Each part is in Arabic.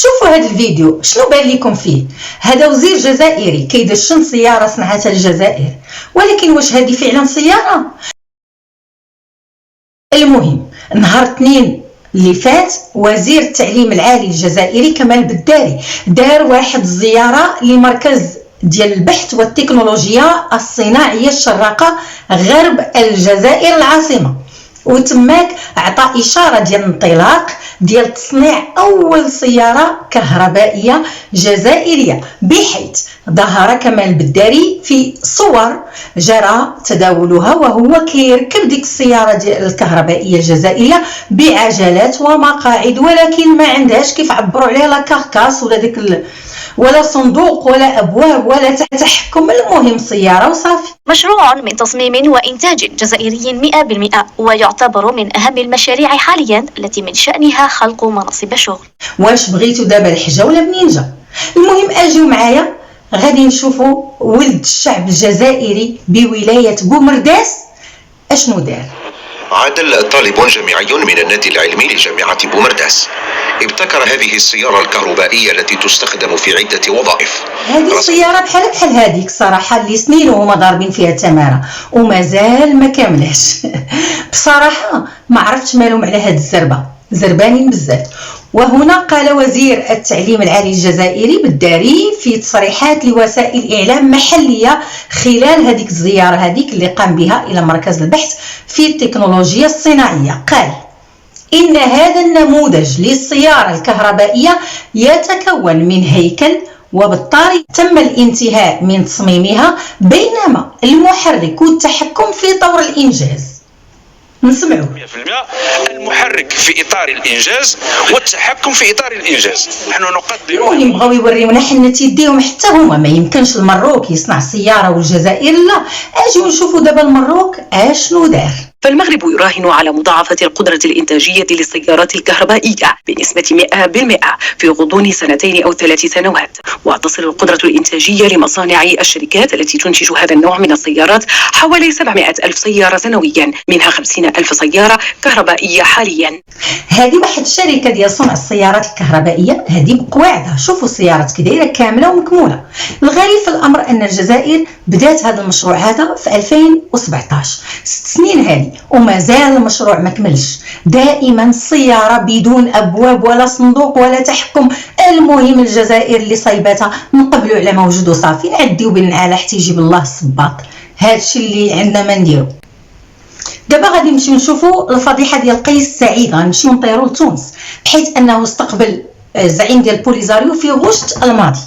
شوفوا هذا الفيديو، شنو بان لكم فيه؟ هذا وزير جزائري كيدشن سياره صنعتها الجزائر، ولكن واش هذه فعلا سياره؟ المهم نهار الاثنين اللي فات وزير التعليم العالي الجزائري كمال بداري دار واحد الزياره لمركز ديال البحث والتكنولوجيا الصناعيه الشراقه غرب الجزائر العاصمه، وتماك عطى اشاره ديال الانطلاق ديال تصنيع اول سياره كهربائيه جزائريه، بحيث ظهر كمال بداري في صور جرى تداولها وهو كيركب ديك السياره ديال الكهربائيه الجزائريه بعجلات ومقاعد، ولكن ما عندهاش كيف عبروا عليها لا كاركاس ولا ديك ولا صندوق ولا ابواب ولا تحكم، المهم سياره وصافي. مشروع من تصميم وإنتاج جزائري 100%، ويعتبر من أهم المشاريع حاليا التي من شأنها خلق مناصب شغل. واش بغيتوا دابا الحجه ولا منين جا؟ المهم اجيو معايا غادي نشوفوا ولد الشعب الجزائري بولايه بومرداس اشنو دار. عادل طالب جامعي من النادي العلمي لجامعة بومرداس ابتكر هذه السيارة الكهربائية التي تستخدم في عدة وظائف. هذه السيارة بحال هذيك الصراحة اللي سنين وهما ضاربين فيها التمارة ومازال ما كاملاش. بصراحة ما عرفتش مالهم على هاد الزربة، زربانين بزاف. وهنا قال وزير التعليم العالي الجزائري بالداري في تصريحات لوسائل إعلام محلية خلال هذيك الزيارة هذيك اللي قام بها إلى مركز البحث في التكنولوجيا الصناعية، قال إن هذا النموذج للسيارة الكهربائية يتكون من هيكل، وبالتالي تم الانتهاء من تصميمها، بينما المحرك والتحكم في طور الإنجاز. نسمعوا 100% المحرك في اطار الانجاز والتحكم في اطار الانجاز. نحن نقدم المهم بغاو يوريونا حنة يديهم حتى هما، ما يمكنش المروك يصنع سياره والجزائر لا. اجيو نشوفوا دابا المروك اشنو دار. فالمغرب يراهن على مضاعفة القدرة الإنتاجية للسيارات الكهربائية بنسبة 100% في غضون 2 أو 3 سنوات، وتصل القدرة الإنتاجية لمصانع الشركات التي تنتج هذا النوع من السيارات حوالي 700 ألف سيارة سنويا، منها 50 ألف سيارة كهربائية حاليا. هذه واحد الشركة ديال صنع السيارات الكهربائية، هذه بقواعدها، شوفوا السيارات كي دايره كاملة ومكمولة. الغريب في الأمر أن الجزائر بدات هذا المشروع هذا في 2017، 6 سنين هذه ومازال المشروع ما كملش. دائما السياره بدون ابواب ولا صندوق ولا تحكم. المهم الجزائر اللي صايباتها نقبلوا على موجود وصافي، نعديو بالنعاله حتى يجيب الله الصباط. هادشي اللي عندنا ما نديرو. دابا غادي نمشيو نشوفوا الفضيحه ديال قيس سعيد، غنمشيو نطيروا لتونس، بحيث انه استقبل الزعيم ديال بوليزاريو في غشت الماضي،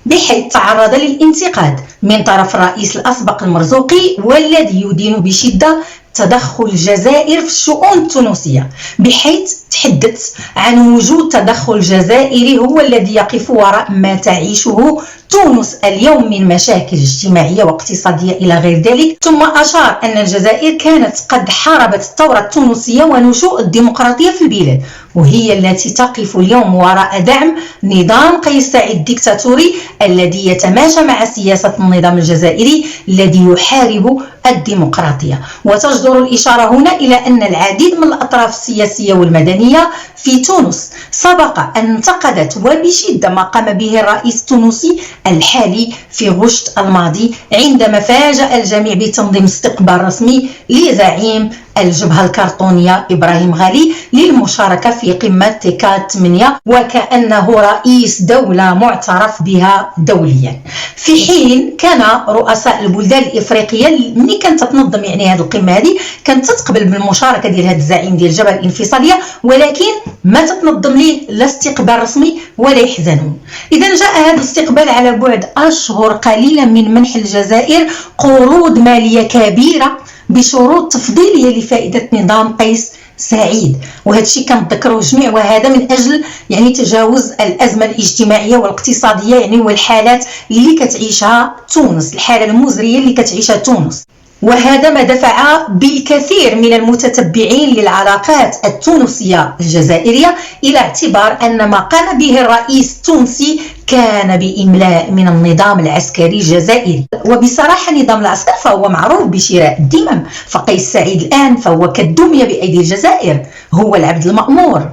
بحيث تعرض للانتقاد من طرف الرئيس الأسبق المرزوقي، والذي يدين بشدة تدخل الجزائر في الشؤون التونسية، بحيث تحدث عن وجود تدخل جزائري هو الذي يقف وراء ما تعيشه تونس اليوم من مشاكل اجتماعية واقتصادية إلى غير ذلك. ثم أشار أن الجزائر كانت قد حاربت الثورة التونسية ونشوء الديمقراطية في البلاد، وهي التي تقف اليوم وراء دعم نظام قيس سعيد الدكتاتوري الذي يتماشى مع سياسة النظام الجزائري الذي يحارب الديمقراطية. وتجدر الإشارة هنا إلى أن العديد من الأطراف السياسية والمدنية في تونس سبق أن انتقدت وبشدة ما قام به الرئيس التونسي الحالي في غشت الماضي، عندما فاجأ الجميع بتنظيم استقبال رسمي لزعيم الجبهة الكرتونية إبراهيم غالي للمشاركة في قمة تيكات 8، وكأنه رئيس دولة معترف بها دوليا. في حين كان رؤساء البلدان الإفريقية ملي كانت تنظم يعني هذه القمة هذه كانت تتقبل بالمشاركة ديال هذا الزعيم ديال الجبهة الانفصالية، ولكن ما تتنظم ليه لا استقبال رسمي ولا يحزنون. إذا جاء هذا الاستقبال على بعد أشهر قليلة من منح الجزائر قروض مالية كبيرة بشروط تفضيلية لفائدة نظام قيس سعيد، وهذا الشيء كنذكروه جميع، وهذا من أجل يعني تجاوز الأزمة الاجتماعية والاقتصادية يعني والحالات اللي كتعيشها تونس، الحالة المزرية اللي كتعيشها تونس. وهذا ما دفع بالكثير من المتتبعين للعلاقات التونسية الجزائرية إلى اعتبار أن ما قام به الرئيس التونسي كان بإملاء من النظام العسكري الجزائري. وبصراحة نظام العسكر فهو معروف بشراء الذمم، فقيس سعيد الآن فهو كالدمية بأيدي الجزائر، هو العبد المأمور.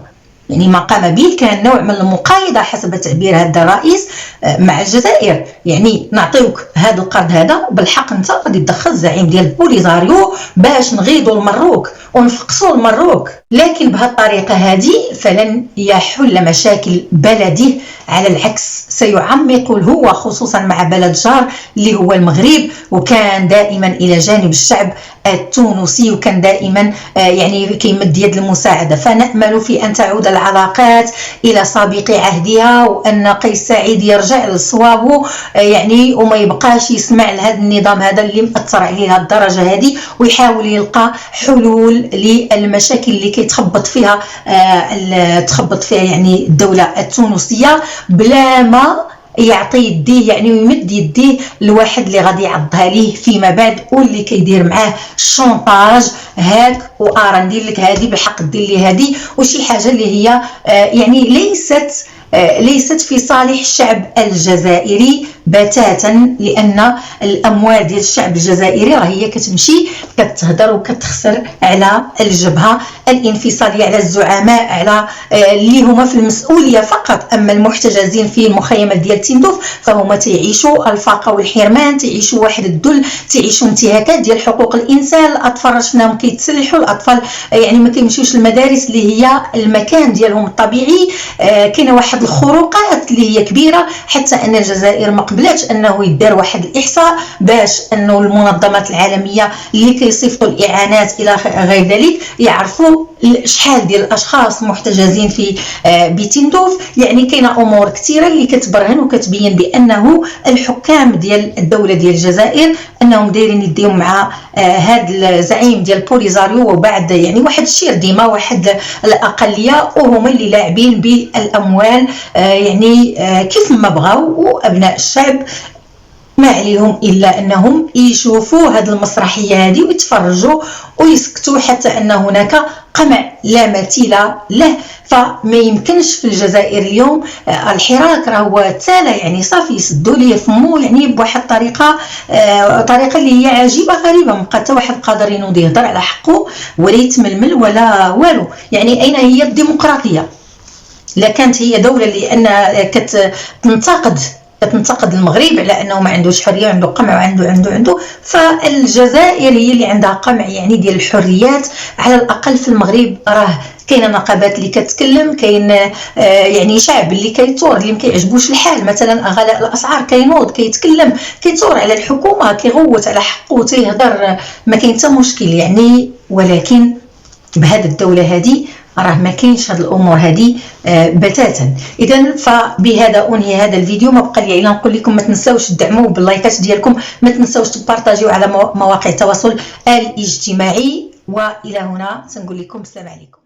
يعني ما قام به كان نوع من المقايضة حسب تعبير هذا الرئيس مع الجزائر. يعني نعطيوك هذا القرض هذا بالحق انت غادي تدخل الزعيم ديال البوليزاريو باش نغيضوا المروك ونفقصوا المروك، لكن بهذه الطريقة هذه فلن يحل مشاكل بلده، على العكس سيعمق هو خصوصا مع بلد جار اللي هو المغرب، وكان دائما إلى جانب الشعب التونسي، وكان دائما يعني كيمد يد المساعدة. فنأمل في أن تعود العلاقات إلى سابق عهدها، وأن قيس سعيد يرجع لصوابه يعني وما يبقاش يسمع لهذا النظام هذا اللي مأثر عليه لهذه الدرجة هذه، ويحاول يلقى حلول للمشاكل اللي كيتخبط فيها يعني الدولة التونسية بلا ما يعطي يديه يعني ويمد يديه لواحد اللي غادي يعضها ليه فيما بعد، واللي كيدير معاه الشونطاج هاك وارا ندير لك هذه بالحق دير لي هذه، وشي حاجه اللي هي يعني ليست في صالح الشعب الجزائري بتاتا، لان الاموال ديال الشعب الجزائري راه هي كتمشي كتهدر وكتخسر على الجبهه الانفصاليه، على الزعماء، على اللي هما في المسؤوليه فقط. اما المحتجزين في المخيمات ديال تندوف فهما تيعيشوا الفاقه والحرمان، تعيشوا واحد الذل، تعيشوا انتهاكات ديال حقوق الانسان. الاطفال شفناهم كيتسلحوا، الاطفال يعني ما كيمشيوش للمدارس اللي هي المكان ديالهم الطبيعي. كاينه واحد الخروقات اللي هي كبيره، حتى ان الجزائر ما قبلاتش انه يدار واحد الاحصاء باش انه المنظمات العالميه اللي كيصيفطوا الاعانات الى غير ذلك يعرفوا شحال ديال الاشخاص محتجزين في بتندوف. يعني كاينه امور كثيره اللي كتبرهن وكتبين بانه الحكام ديال الدوله ديال الجزائر انهم دايرين يديهم مع هذا الزعيم ديال البوليزاريو، وبعد يعني واحد الشير ديما واحد الاقليه، وهما اللي لاعبين بالاموال يعني كيف ما بغاو، وابناء الشعب ما عليهم الا انهم يشوفوا هذه المسرحيه هذه ويتفرجوا ويسكتوا، حتى ان هناك قمع لا مثيل له. فما يمكنش في الجزائر اليوم الحراك راه هو تالا، يعني صافي يسدوا ليه فمو يعني بواحد الطريقه اللي هي عجيبه غريبه، ما بقى حتى واحد قادر ينوض يهضر على حقه ولا يتململ ولا والو. يعني اين هي الديمقراطيه؟ لا كانت هي دوله اللي ان كتنتقد المغرب على انه ما عندوش حريه وعنده قمع وعنده فالجزائر هي اللي عندها قمع يعني ديال الحريات. على الاقل في المغرب راه كاينه نقابات اللي كتكلم، كاين يعني شعب اللي كيثور، اللي ما كيعجبوش الحال مثلا غلاء الاسعار كينوض كيتكلم كيثور على الحكومه، كيغوت على حقه تيهضر، ما كاين حتى مشكل يعني. ولكن بهذه الدوله هذه راه ما كاينش هاد الامور هذه بتاتا. اذا فبهذا انهي هذا الفيديو. ما بقى لي الا نقول لكم ما تنساوش تدعموا باللايكات ديالكم، ما تنساوش تبارطاجيو على مواقع التواصل الاجتماعي، والى هنا تنقول لكم السلام عليكم.